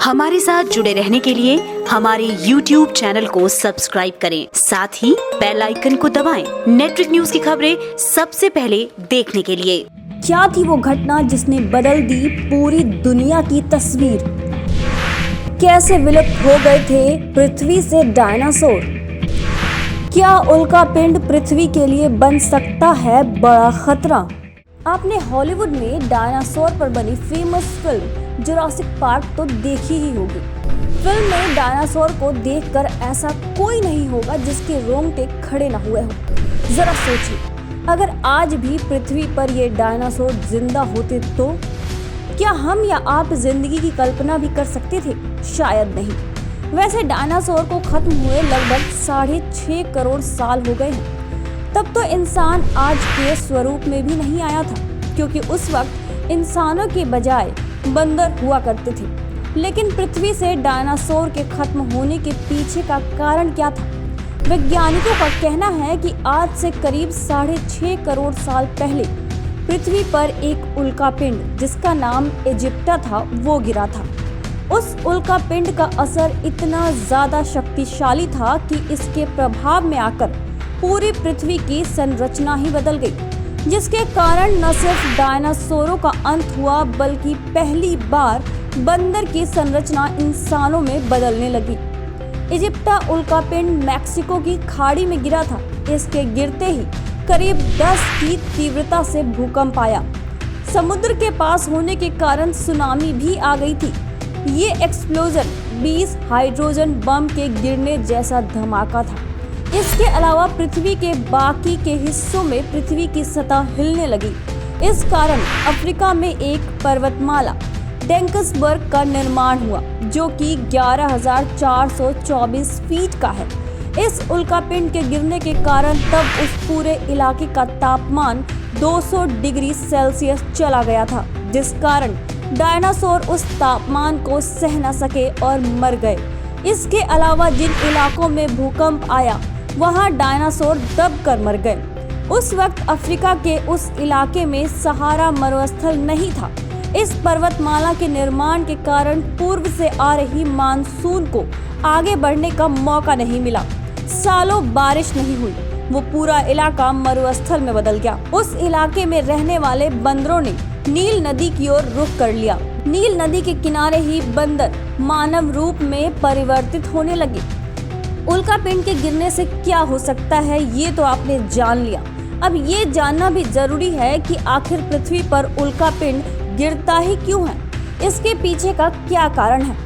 हमारे साथ जुड़े रहने के लिए हमारे YouTube चैनल को सब्सक्राइब करें, साथ ही बेल आइकन को दबाएं। नेटवर्क न्यूज की खबरें सबसे पहले देखने के लिए। क्या थी वो घटना जिसने बदल दी पूरी दुनिया की तस्वीर? कैसे विलुप्त हो गए थे पृथ्वी से डायनासोर? क्या उल्कापिंड पृथ्वी के लिए बन सकता है बड़ा खतरा? आपने हॉलीवुड में डायनासोर पर बनी फेमस फिल्म जुरासिक पार्क तो देखी ही होगी। फिल्म में डायनासोर को देखकर ऐसा कोई नहीं होगा जिसके रोंगटे खड़े न हुए हों। जरा सोचिए, अगर आज भी पृथ्वी पर ये डायनासोर जिंदा होते तो क्या हम या आप जिंदगी की कल्पना भी कर सकते थे? शायद नहीं। वैसे डायनासोर को खत्म हुए लगभग 6.5 करोड़ साल हो गए हैं। तब तो इंसान आज के स्वरूप में भी नहीं आया था, क्योंकि उस वक्त इंसानों के बजाय बंदर हुआ करते थे। लेकिन पृथ्वी से डायनासोर के खत्म होने के पीछे का कारण क्या था? वैज्ञानिकों का कहना है कि आज से करीब 6.5 करोड़ साल पहले पृथ्वी पर एक उल्कापिंड जिसका नाम इजिप्टा था वो गिरा था। उस उल्कापिंड का असर इतना ज्यादा शक्तिशाली था कि इसके प्रभाव में आकर पूरी पृथ्वी की संरचना ही बदल गई, जिसके कारण न सिर्फ डायनासोरों का अंत हुआ बल्कि पहली बार बंदर की संरचना इंसानों में बदलने लगी। इजिप्टा उल्कापिंड मैक्सिको की खाड़ी में गिरा था। इसके गिरते ही करीब 10 की तीव्रता से भूकंप आया। समुद्र के पास होने के कारण सुनामी भी आ गई थी। ये एक्सप्लोजन 20 हाइड्रोजन बम के गिरने जैसा धमाका था। इसके अलावा पृथ्वी के बाकी के हिस्सों में पृथ्वी की सतह हिलने लगी। इस कारण अफ्रीका में एक पर्वतमाला डेंकसबर्ग का निर्माण हुआ, जो कि 11,424 फीट का है। इस उल्कापिंड के गिरने के कारण तब उस पूरे इलाके का तापमान 200 डिग्री सेल्सियस चला गया था, जिस कारण डायनासोर उस तापमान को सह न सके और मर गए। इसके अलावा जिन इलाकों में भूकंप आया वहां डायनासोर दब कर मर गए। उस वक्त अफ्रीका के उस इलाके में सहारा मरुस्थल नहीं था। इस पर्वतमाला के निर्माण के कारण पूर्व से आ रही मानसून को आगे बढ़ने का मौका नहीं मिला। सालों बारिश नहीं हुई। वो पूरा इलाका मरुस्थल में बदल गया। उस इलाके में रहने वाले बंदरों ने नील नदी की ओर रुख कर लिया। नील नदी के किनारे ही बंदर मानव रूप में परिवर्तित होने लगे। उल्कापिंड के गिरने से क्या हो सकता है ये तो आपने जान लिया। अब ये जानना भी जरूरी है कि आखिर पृथ्वी पर उल्कापिंड गिरता ही क्यों है, इसके पीछे का क्या कारण है।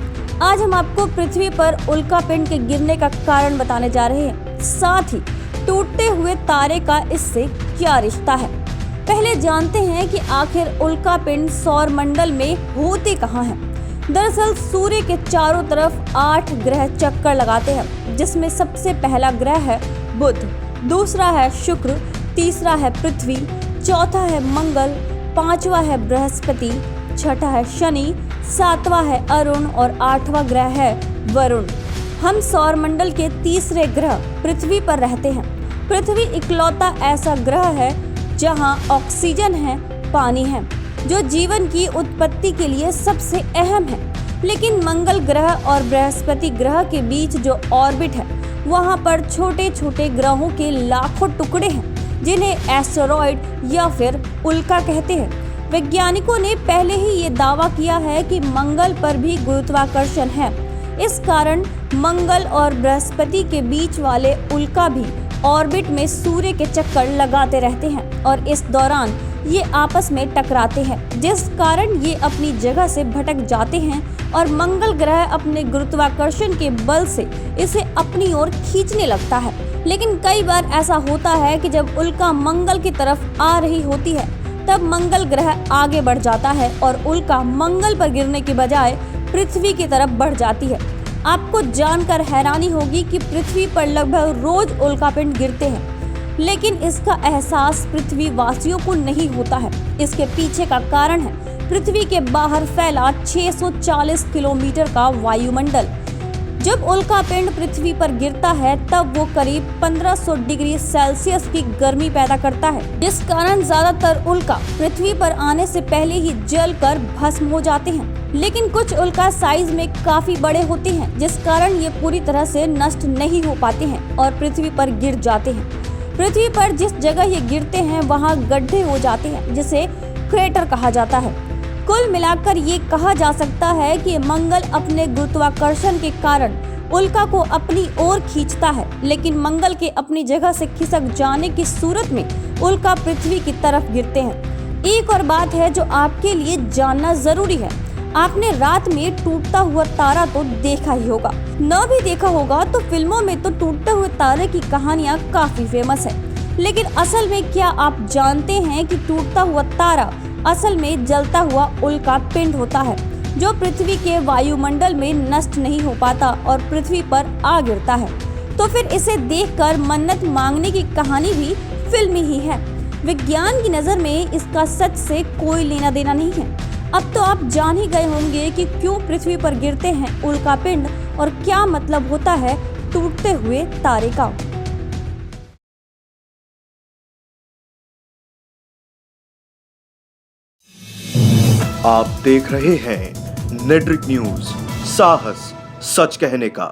आज हम आपको पृथ्वी पर उल्कापिंड के गिरने का कारण बताने जा रहे हैं, साथ ही टूटते हुए तारे का इससे क्या रिश्ता है। पहले जानते हैं कि आखिर उल्कापिंड सौर मंडल में होते कहाँ हैं। दरअसल सूर्य के चारों तरफ 8 ग्रह चक्कर लगाते हैं, जिसमें सबसे पहला ग्रह है बुध, दूसरा है शुक्र, तीसरा है पृथ्वी, चौथा है मंगल, पांचवा है बृहस्पति, छठा है शनि, सातवां है अरुण और 8वां ग्रह है वरुण। हम सौरमंडल के तीसरे ग्रह पृथ्वी पर रहते हैं। पृथ्वी इकलौता ऐसा ग्रह है जहां ऑक्सीजन है, पानी है, जो जीवन की उत्पत्ति के लिए सबसे अहम है। लेकिन मंगल ग्रह और बृहस्पति ग्रह के बीच जो ऑर्बिट है वहां पर छोटे छोटे ग्रहों के लाखों टुकड़े हैं, जिन्हें एस्टेरॉयड या फिर उल्का कहते हैं। वैज्ञानिकों ने पहले ही ये दावा किया है कि मंगल पर भी गुरुत्वाकर्षण है। इस कारण मंगल और बृहस्पति के बीच वाले उल्का भी ऑर्बिट में सूर्य के चक्कर लगाते रहते हैं और इस दौरान ये आपस में टकराते हैं, जिस कारण ये अपनी जगह से भटक जाते हैं और मंगल ग्रह अपने गुरुत्वाकर्षण के बल से इसे अपनी ओर खींचने लगता है। लेकिन कई बार ऐसा होता है कि जब उल्का मंगल की तरफ आ रही होती है तब मंगल ग्रह आगे बढ़ जाता है और उल्का मंगल पर गिरने के बजाय पृथ्वी की तरफ बढ़ जाती है। आपको जानकर हैरानी होगी कि पृथ्वी पर लगभग रोज उल्कापिंड गिरते हैं, लेकिन इसका एहसास पृथ्वी वासियों को नहीं होता है। इसके पीछे का कारण है पृथ्वी के बाहर फैला 640 किलोमीटर का वायुमंडल। जब उल्कापिंड पृथ्वी पर गिरता है तब वो करीब 1500 डिग्री सेल्सियस की गर्मी पैदा करता है, जिस कारण ज्यादातर उल्का पृथ्वी पर आने से पहले ही जलकर भस्म हो जाते हैं। लेकिन कुछ उल्का साइज में काफी बड़े होते हैं, जिस कारण ये पूरी तरह से नष्ट नहीं हो पाते हैं और पृथ्वी पर गिर जाते हैं। पृथ्वी पर जिस जगह ये गिरते हैं वहाँ गड्ढे हो जाते हैं, जिसे क्रेटर कहा जाता है। कुल मिलाकर ये कहा जा सकता है कि मंगल अपने गुरुत्वाकर्षण के कारण उल्का को अपनी ओर खींचता है, लेकिन मंगल के अपनी जगह से खिसक जाने की सूरत में उल्का पृथ्वी की तरफ गिरते हैं। एक और बात है जो आपके लिए जानना जरूरी है। आपने रात में टूटता हुआ तारा तो देखा ही होगा, न भी देखा होगा तो फिल्मों में तो टूटते हुए तारे की कहानियां काफी फेमस है। लेकिन असल में क्या आप जानते हैं कि टूटता हुआ तारा असल में जलता हुआ उल्का पिंड होता है, जो पृथ्वी के वायुमंडल में नष्ट नहीं हो पाता और पृथ्वी पर आ गिरता है। तो फिर इसे देखकर मन्नत मांगने की कहानी भी फिल्मी ही है। विज्ञान की नजर में इसका सच से कोई लेना देना नहीं है। अब तो आप जान ही गए होंगे कि क्यों पृथ्वी पर गिरते हैं उल्कापिंड और क्या मतलब होता है टूटते हुए तारे का। आप देख रहे हैं नेट्रिक न्यूज, साहस सच कहने का।